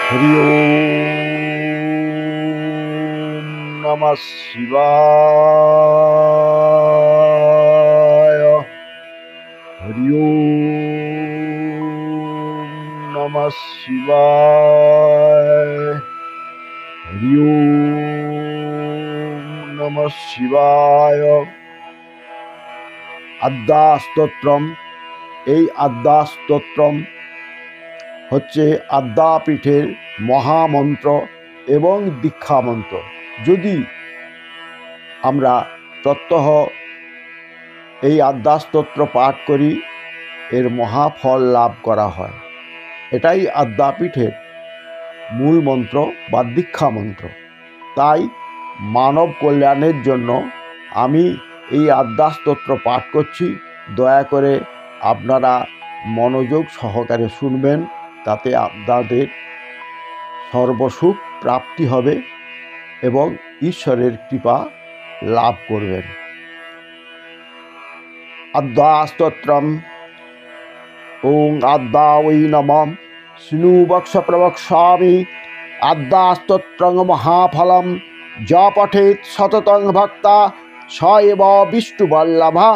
হরি ওম নমঃ শিবায়। হরি ওম নমঃ শিবায়। হরি ওম নমঃ শিবায়। আদ্যা স্তোত্রম। এই আদ্যা স্তোত্রম হচ্ছে আদ্যাপীঠের মহামন্ত্র এবং দীক্ষা মন্ত্র। যদি আমরা প্রত্যহ এই আদ্যাস্তোত্র পাঠ করি, এর মহাফল লাভ করা হয়। এটাই আদ্যাপীঠের মূল মন্ত্র বা দীক্ষা মন্ত্র। তাই মানব কল্যাণের জন্য আমি এই আদ্যাস্তোত্র পাঠ করছি। দয়া করে আপনারা মনোযোগ সহকারে শুনবেন, তাতে আপনাদের সর্বসুখ প্রাপ্তি হবে এবং ঈশ্বরের কৃপা লাভ করবেন। আদ্যাস্তোত্রম। ওং আদ্যা ওই নমঃ স্নু বক্ষ প্রবক্ষ্যামি আদ্যাস্তোত্রং মহাফলম য পঠেৎ সততং ভক্তা স এব বিষ্ণুবল্লভঃ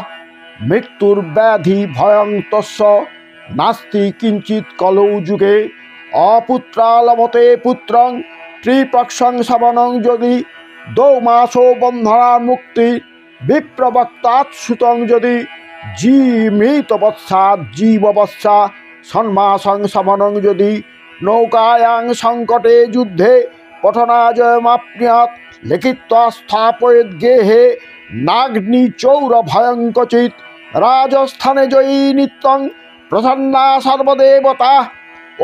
মৃত্যুর্ব্যাধি ভয়ং তস্য নাস্তি কিঞ্চিৎ কলৌ যুগে অপুত্রা লভতে পুত্রং ত্রিপক্ষং শ্রবণং যদি দৌমাসো বন্ধনার মুক্তি বিপ্রবক্তাৎ সুতং যদি জীমৃতবৎসা জীববৎসা সন্মাসং শ্রবণং যদি নৌকায়াং সংকটে যুদ্ধে পঠনাজয়মাপ্নুয়াৎ লিখিত্বা স্থাপয়েৎ গেহে নাগ্নি চৌর ভয়ঙ্কচিৎ রাজস্থানে জয়ী নিত্যং প্রসন্না সর্বদেবতা।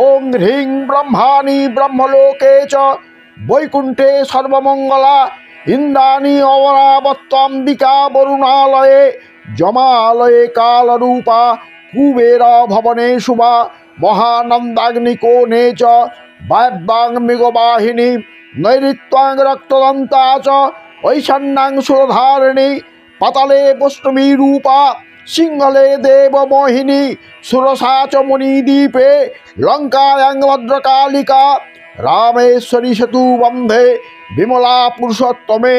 ওং হ্রিং ব্রহ্মাণি ব্রহ্মলোকে চ বৈকুণ্ঠে সর্বমঙ্গলা ইন্দ্রাণী অমরাবত্তাম্বিকা বরুণালয়ে জমালয়ে কালরূপা কুবের ভবনে শুভা মহানন্দাগ্নিকোণে চ বায়ব্যাং মৃগবাহিনী নৈরিত্যাং রক্তদন্তা চ ঐশান্যাং সুরধারিণী পাতালে বৈষ্ণবী রূপা সিংহলে দেবমোহিনী সুরসা চ মণিদ্বীপে লঙ্কায়াং ভদ্রকালিকা রামেশ্বরী সেতু বন্ধে বিমলা পুরুষোত্তমে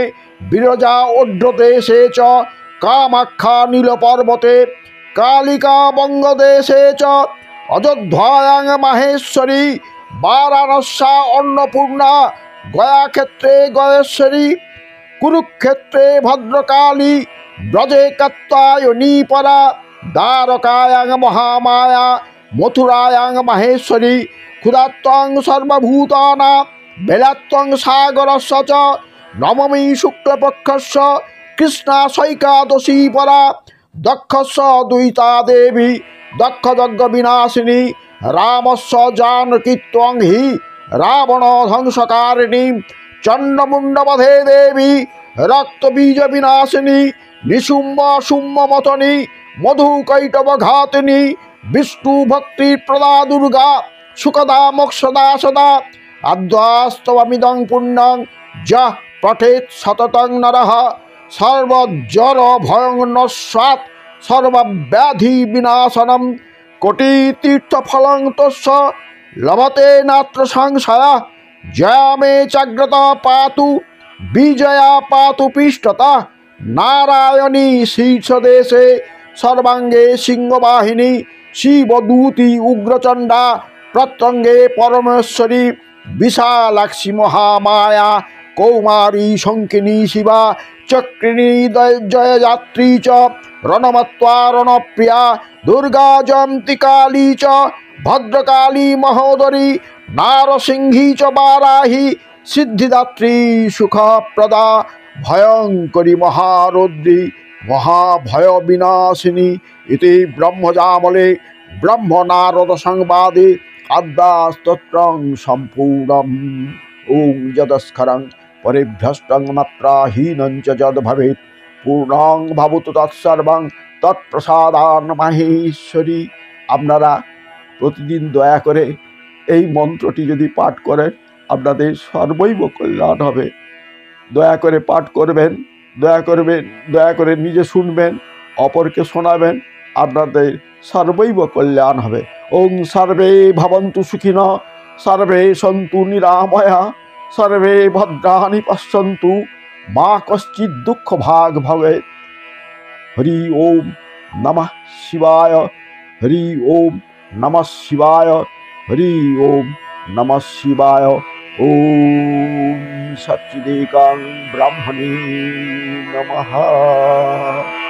বিরজা ওড্রদেশে চ কামাখ্যা নীলপর্বতে কালিকা বঙ্গদেশে চ অযোধ্যায়াং মাহেশ্বরী বারাণস্যা অন্নপূর্ণা গয়াক্ষেত্রে গয়েশ্বরী কুরুক্ষেত্রে ভদ্রকালী ব্রজে কাত্যায়নী পরা দ্বারকায়াং মহামায়া মথুরায়াং মাহেশ্বরী ক্ষুধাত্বং সর্বভূতানাং বেলাত্বং সাগরস্য চ নবমী শুক্লপক্ষস্য কৃষ্ণা সৈকাদশী পরা দক্ষস্য দ্বৈতা দেবী দক্ষযজ্ঞ বিনাশিনী রামস্য জানকীত্বং হি রাবণ ধ্বংসকারিণী চণ্ডমুণ্ডবধে দেবী রক্তবীজ বিনাশিনী নিশুম্ভ শুম্ভমথনী মধুকৈটব ঘাতিনী বিষ্ণু ভক্তি প্রদা দুর্গা সুখদা মোক্ষদা সদা। আদ্যাস্তবমিদং পুণ্যং যঃ পঠেৎ সততং নরঃ সর্বজ্বর ভয়ং নস্যাৎ সর্বব্যাধি বিনাশনম কোটি তীর্থফলং তস্য লভতে নাত্র সংশয়ঃ জয়া মে চাগ্রত পাতু বিজয়া পাতু পৃষ্ঠতঃ নারায়ণী শীর্ষদেশে সর্বাঙ্গে সিংহবাহিনী শিবদূতি উগ্রচণ্ডা প্রত্যঙ্গে পরমেশ্বরী বিশালাক্ষী মহামায়া কৌমারী শঙ্কিনী শিবা চক্রিণী জয়যাত্রী চ রণমত্তা রণপ্রিয়া দুর্গা জয়ন্তী কালী চ ভদ্রকালী মহোদরী নারসিংহী চ বারাহি সিদ্ধিদাত্রী সুখপ্রদা ভয়ঙ্করী মহারৌদ্রী মহাভয় বিনাশিনী। ইতি ব্রহ্মজামলে ব্রহ্মনারদ সংবাদে আদ্যাস্তোত্রং সম্পূর্ণম। ওং যদস্করং পরিভ্রষ্টং মাত্রাহীনং চ যদ ভবেৎ পূর্ণং ভবতু তৎসর্বং তৎপ্রসাদান মাহেশ্বরী। আপনারা প্রতিদিন দয়া করে এই মন্ত্রটি যদি পাঠ করেন, আপনাদের সর্বৈব কল্যাণ হবে। দয়া করে পাঠ করবেন, দয়া করে নিজে শুনবেন, অপরকে শোনাবেন, আপনাদের সর্বৈব কল্যাণ হবে। ওং সর্বে ভবন্তু সুখিনঃ सर्वे सन्तु निरामया सर्वे भद्राणि पश्यन्तु मा कश्चित् दुःखभाग् भवेत्। हरि ओम नमः शिवाय। हरि ओम नमः शिवाय। हरि ओम नमः शिवाय। ओम सच्चिदेकां ब्रह्मणे नमः।